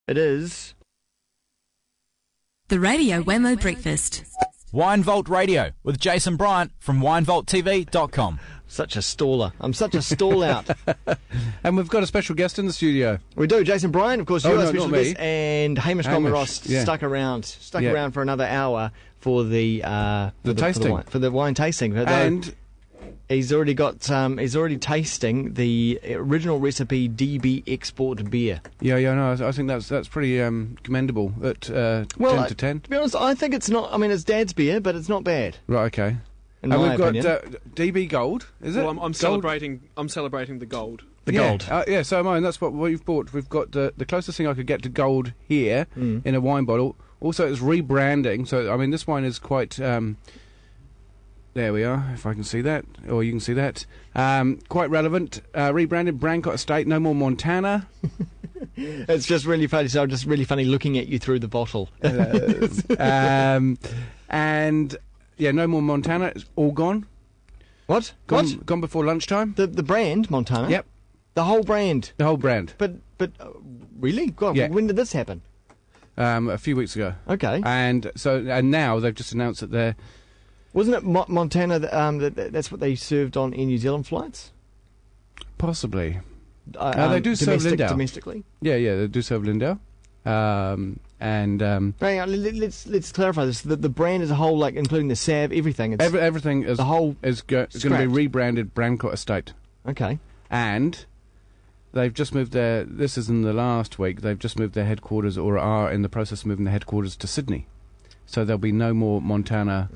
It is The Radio Wammo Breakfast. Wine Vault Radio with Jason Bryant from winevaulttv.com. such a staller. I'm such a stall out. And we've got a special guest in the studio. We do. Jason Bryant, of course, you are a special not me. guest, and Hamish Ross stuck around for another hour for the tasting. For the wine tasting. And he's already got he's already tasting the original recipe DB export beer. No, I think that's pretty commendable at 10 to 10. To be honest, I think it's not. I mean, it's Dad's beer, but it's not bad. Right, okay. In and my we've opinion. got DB Gold, is it? Well, I'm Gold? celebrating the gold. The gold. Yeah, so am I, and that's what we've bought. We've got the closest thing I could get to gold here in a wine bottle. Also, it's rebranding, so, I mean, this wine is quite... there we are, if I can see that, or you can see that. Quite relevant. Rebranded Brancott Estate, no more Montana. It's just really funny. So just really funny looking at you through the bottle. And... yeah, no more Montana. It's all gone. What? Gone before lunchtime. The brand Montana. Yep. The whole brand. The whole brand. But really? God, Yeah. when did this happen? A few weeks ago. Okay. And now they've just announced that they're... Wasn't it Montana that's what they served on in New Zealand flights? Possibly. They do serve Lindau. Domestically. Yeah, they do serve Lindau. Hang on, let's clarify this. The brand as a whole, like including the salve, everything. It's everything is the whole is going to be rebranded Brancott Estate. Okay. And they've just moved their... This is in the last week. They've just moved their headquarters, or are in the process of moving their headquarters to Sydney. So there'll be no more Montana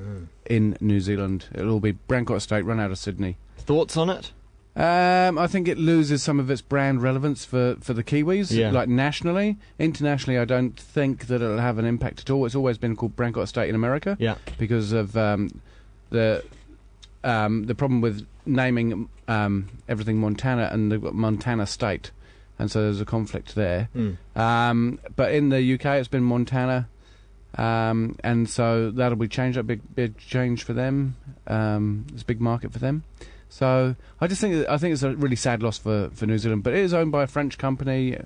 in New Zealand. It'll all be Brancott Estate, run out of Sydney. Thoughts on it? I think it loses some of its brand relevance for the Kiwis, like nationally. Internationally, I don't think that it'll have an impact at all. It's always been called Brancott Estate in America, because of the problem with naming everything Montana, and they've got Montana State, and so there's a conflict there. But in the UK, it's been Montana, and so that'll be changed. A big change for them. It's a big market for them. So I think it's a really sad loss for New Zealand, but it is owned by a French company,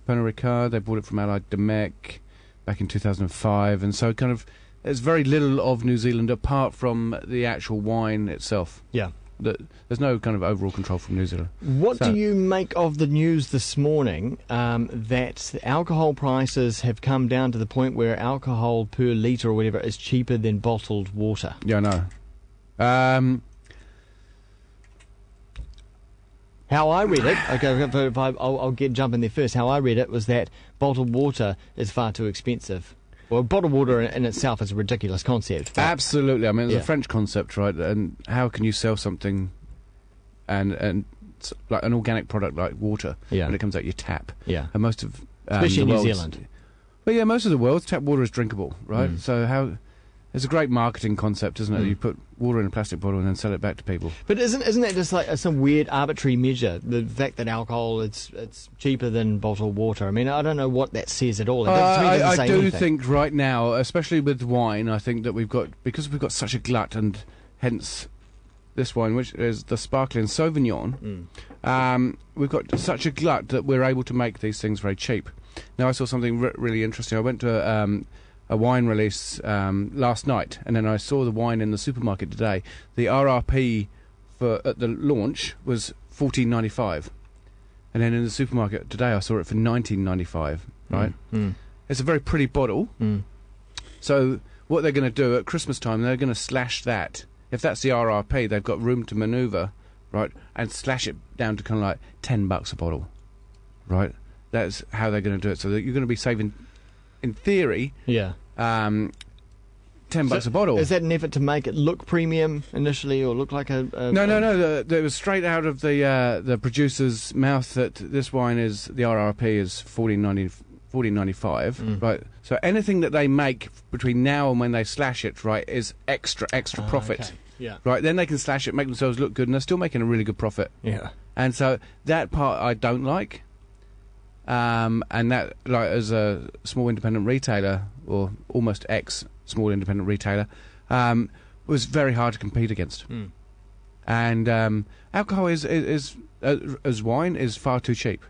Pernod Ricard. They bought it from Allied Domecq back in 2005, and so kind of there's very little of New Zealand apart from the actual wine itself. Yeah, there's no kind of overall control from New Zealand. What do you make of the news this morning that alcohol prices have come down to the point where alcohol per litre or whatever is cheaper than bottled water? Yeah, I know. How I read it, I'll jump in there first. How I read it was that bottled water is far too expensive. Well, bottled water in itself is a ridiculous concept. Absolutely. I mean, it's a French concept, right? And how can you sell something and like an organic product like water when it comes out your tap? Yeah. And most of especially in New Zealand. Well, yeah, most of the world's tap water is drinkable, right? So it's a great marketing concept, isn't it? You put water in a plastic bottle and then sell it back to people. But isn't that just like some weird arbitrary measure? The fact that alcohol it's cheaper than bottled water. I mean, I don't know what that says at all. I do think right now, especially with wine, I think that we've got such a glut, and hence this wine, which is the sparkling Sauvignon. We've got such a glut that we're able to make these things very cheap. Now, I saw something really interesting. I went to a wine release last night, and then I saw the wine in the supermarket today. The RRP at the launch was $14.95, and then in the supermarket today I saw it for $19.95. Right, it's a very pretty bottle. So what they're going to do at Christmas time, they're going to slash that. If that's the RRP, they've got room to manoeuvre, right, and slash it down to kind of like $10 a bottle, right? That's how they're going to do it. So that you're going to be saving, in theory, $10 a bottle. Is that an effort to make it look premium initially, or look like a No. It was straight out of the producer's mouth that this wine is, the RRP is $14.95, right? So anything that they make between now and when they slash it, right, is extra profit. Okay. Yeah. Right, then they can slash it, make themselves look good, and they're still making a really good profit. Yeah. And so that part I don't like. And that, like, as a small independent retailer, or almost small independent retailer, was very hard to compete against. And alcohol is as wine is far too cheap.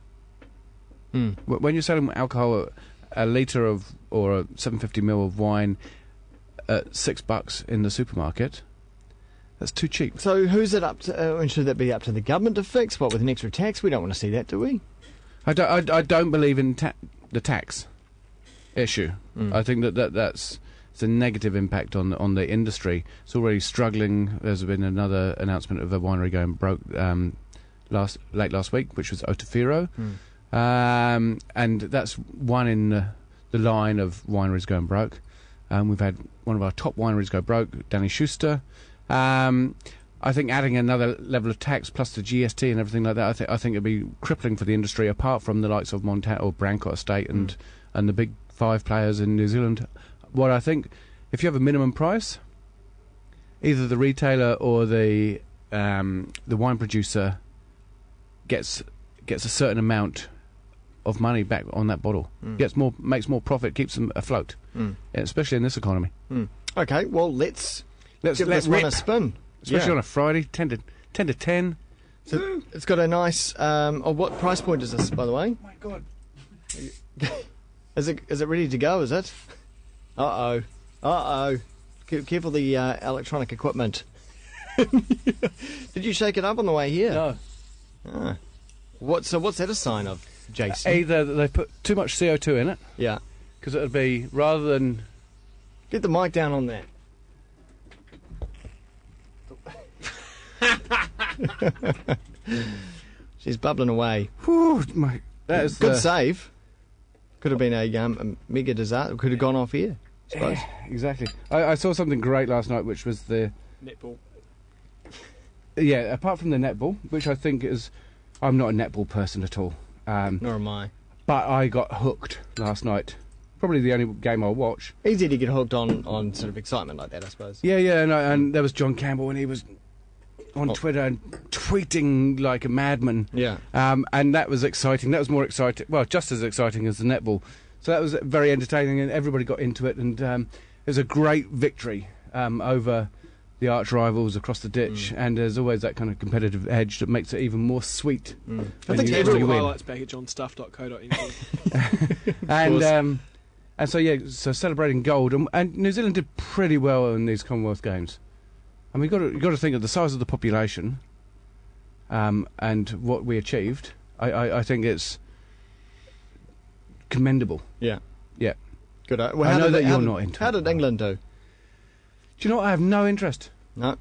When you're selling alcohol a litre of, or a 750ml of wine at $6 in the supermarket, that's too cheap. So who's it up to? And should that be up to the government to fix? What, with an extra tax? We don't want to see that, do we? I don't believe in the tax issue. I think that's it's a negative impact on the industry. It's already struggling. There's been another announcement of a winery going broke late last week, which was Otafiro. And that's one in the line of wineries going broke. We've had one of our top wineries go broke, Danny Schuster. I think adding another level of tax plus the GST and everything like that, I think it'd be crippling for the industry. Apart from the likes of Montana or Brancott Estate and the big 5 players in New Zealand, what I think, if you have a minimum price, either the retailer or the wine producer gets a certain amount of money back on that bottle, makes more profit, keeps them afloat, especially in this economy. Okay, well let's give this one a spin. Especially on a Friday, 10 to 10. So it's got a nice. What price point is this, by the way? Oh my God! Is it ready to go? Is it? Uh oh. Careful the electronic equipment. Did you shake it up on the way here? No. Ah. What's that a sign of, Jason? Either they put too much CO2 in it. Yeah. Because it would be, rather than... Get the mic down on that. She's bubbling away. Whew, that is good save. Could have been a mega disaster. Could have gone off here, I suppose. Exactly. I saw something great last night, which was the... Netball. Yeah, apart from the netball, which I think is... I'm not a netball person at all. Nor am I. But I got hooked last night. Probably the only game I'll watch. Easy to get hooked on sort of excitement like that, I suppose. Yeah, and there was John Campbell, and he was on Twitter and tweeting like a madman. Yeah. And that was exciting. That was more exciting. Well, just as exciting as the netball. So that was very entertaining, and everybody got into it. And it was a great victory over the arch rivals across the ditch. And there's always that kind of competitive edge that makes it even more sweet. I think it's all highlights back at johnstuff.co.nz. And so celebrating gold, and New Zealand did pretty well in these Commonwealth Games. I mean, you've got to think of the size of the population, and what we achieved. I think it's commendable. Yeah. Yeah. Good. Well, I know that you're not into it. How did England do? Do you know what? I have no interest. No.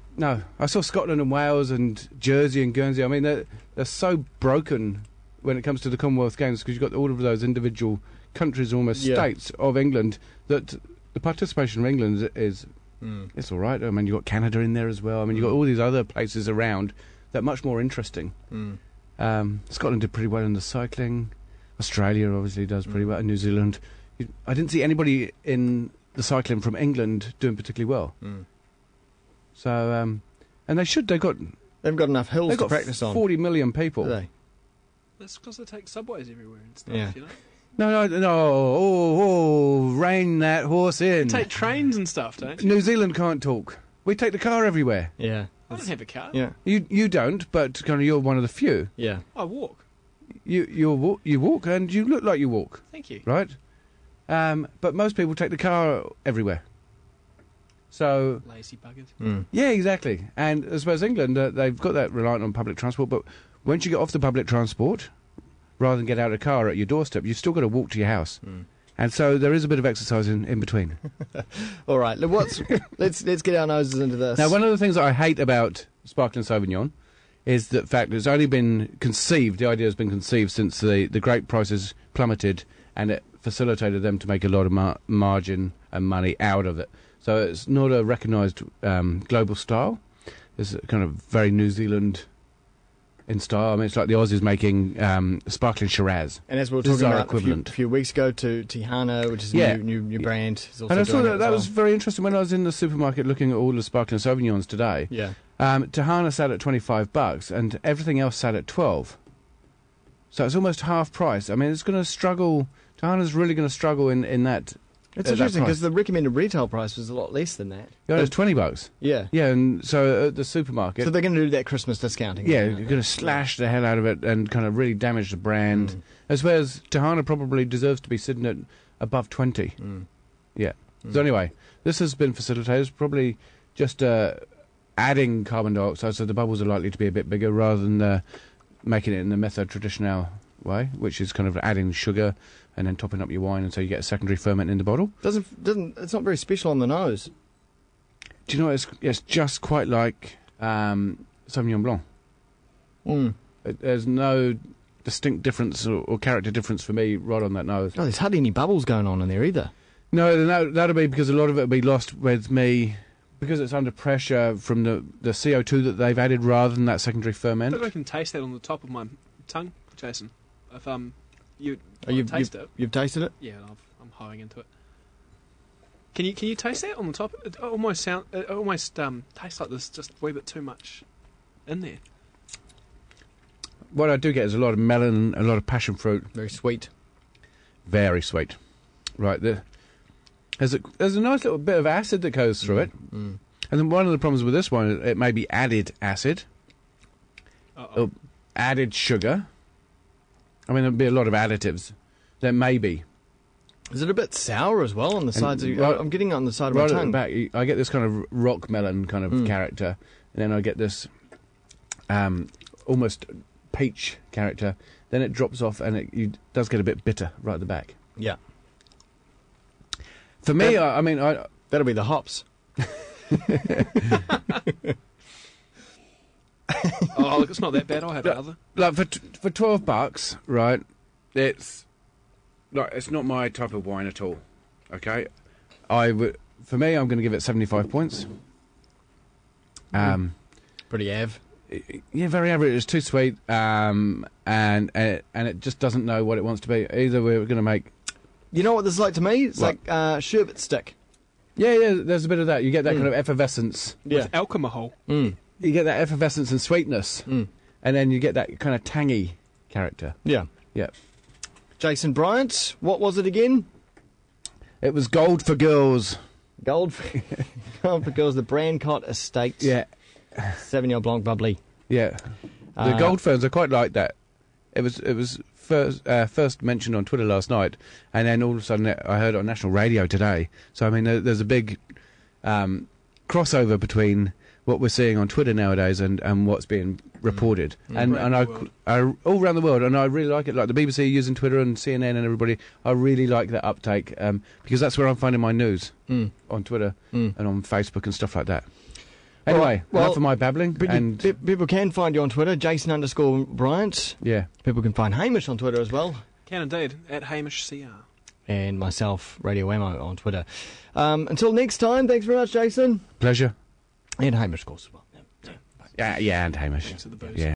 I saw Scotland and Wales and Jersey and Guernsey. I mean, they're so broken when it comes to the Commonwealth Games, because you've got all of those individual countries, almost states of England, that the participation of England is it's all right. I mean, you've got Canada in there as well. I mean, you've got all these other places around that are much more interesting. Scotland did pretty well in the cycling. Australia obviously does pretty well. And New Zealand. I didn't see anybody in the cycling from England doing particularly well. So, and they should. They've got enough hills to practice on. 40 million people. Do they? That's because they take subways everywhere and stuff, you know? No, rein that horse in. Take trains and stuff, don't you? New Zealand can't talk. We take the car everywhere. Yeah. I don't have a car. Yeah. You don't, but kind of you're one of the few. Yeah. I walk. You walk, and you look like you walk. Thank you. Right? But most people take the car everywhere. So Lazy buggers. yeah, exactly. And I suppose England, they've got that reliant on public transport, but once you get off the public transport, rather than get out of a car at your doorstep, you've still got to walk to your house. And so there is a bit of exercise in between. All right, let's get our noses into this. Now, one of the things that I hate about Sparkling Sauvignon is the fact that it's only been conceived, the idea has been conceived since the grape prices plummeted, and it facilitated them to make a lot of margin and money out of it. So it's not a recognised global style. It's kind of very New Zealand in style. I mean, it's like the Aussies making sparkling Shiraz. And as we were This is talking our about equivalent. a few weeks ago, to Tihana, which is a new brand. Is also And I saw doing it that as was very interesting when I was in the supermarket looking at all the sparkling Sauvignons today. Yeah. Tihana sat at $25 and everything else sat at $12. So it's almost half price. I mean, it's going to struggle. Tihana's really going to struggle in that. It's interesting because the recommended retail price was a lot less than that. Yeah, it was $20. Yeah. Yeah, and so at the supermarket. So they're going to do that Christmas discounting. Yeah, you're going to slash the hell out of it and kind of really damage the brand. As well as Tihana probably deserves to be sitting at above 20. Yeah. So anyway, this has been facilitated. It's probably just adding carbon dioxide, so the bubbles are likely to be a bit bigger rather than making it in the method traditional way, which is kind of adding sugar and then topping up your wine, and so you get a secondary ferment in the bottle. It's not very special on the nose. Do you know it's just quite like Sauvignon Blanc. There's no distinct difference or character difference for me right on that nose. Oh, there's hardly any bubbles going on in there either. No, that'll be because a lot of it will be lost with me because it's under pressure from the CO2 that they've added rather than that secondary I ferment. think I can taste that on the top of my tongue, Jason. If you You've taste it, You've tasted it? yeah, I'm hoeing into it. Can you taste that on the top? It almost tastes like there's just a wee bit too much in there. What I do get is a lot of melon, a lot of passion fruit. Very sweet. Very sweet. Right, there's a nice little bit of acid that goes through it. And then one of the problems with this one, it may be added acid, or added sugar. I mean, there'll be a lot of additives. There may be. Is it a bit sour as well on the sides? I'm getting it on the side of my Right at tongue. the back, I get this kind of rock melon kind of character, and then I get this almost peach character. Then it drops off, and it does get a bit bitter right at the back. Yeah. For me, That'll be the hops. Oh, look, it's not that bad. I'll have another. like for $12, right? It's not my type of wine at all. Okay, for me, I'm going to give it 75 points. Pretty av. Yeah, very average. It's too sweet, and it just doesn't know what it wants to be. Either we're going to make. You know what this is like to me? It's What? like sherbet stick. Yeah. There's a bit of that. You get that kind of effervescence. Yeah. With alcohol. You get that effervescence and sweetness, and then you get that kind of tangy character. Yeah. Yeah. Jason Bryant, what was it again? It was Gold for Girls. Gold for Girls, the Brancott Estate. Yeah. Sauvignon Blanc Bubbly. Yeah. The gold ferns are quite like that. It was first mentioned on Twitter last night, and then all of a sudden I heard it on national radio today. So I mean, there's a big crossover between what we're seeing on Twitter nowadays and what's being reported, and all around the world. And I really like it. Like the BBC using Twitter and CNN and everybody, I really like that uptake because that's where I'm finding my news on Twitter and on Facebook and stuff like that. Anyway, enough of my babbling. People can find you on Twitter, Jason_Bryant. Yeah. People can find Hamish on Twitter as well. Can indeed, at HamishCR. And myself, Radio Wammo, on Twitter. Until next time, thanks very much, Jason. Pleasure. And Hamish, of course, as well. Yeah, and Hamish. Thanks to the booze. Yeah.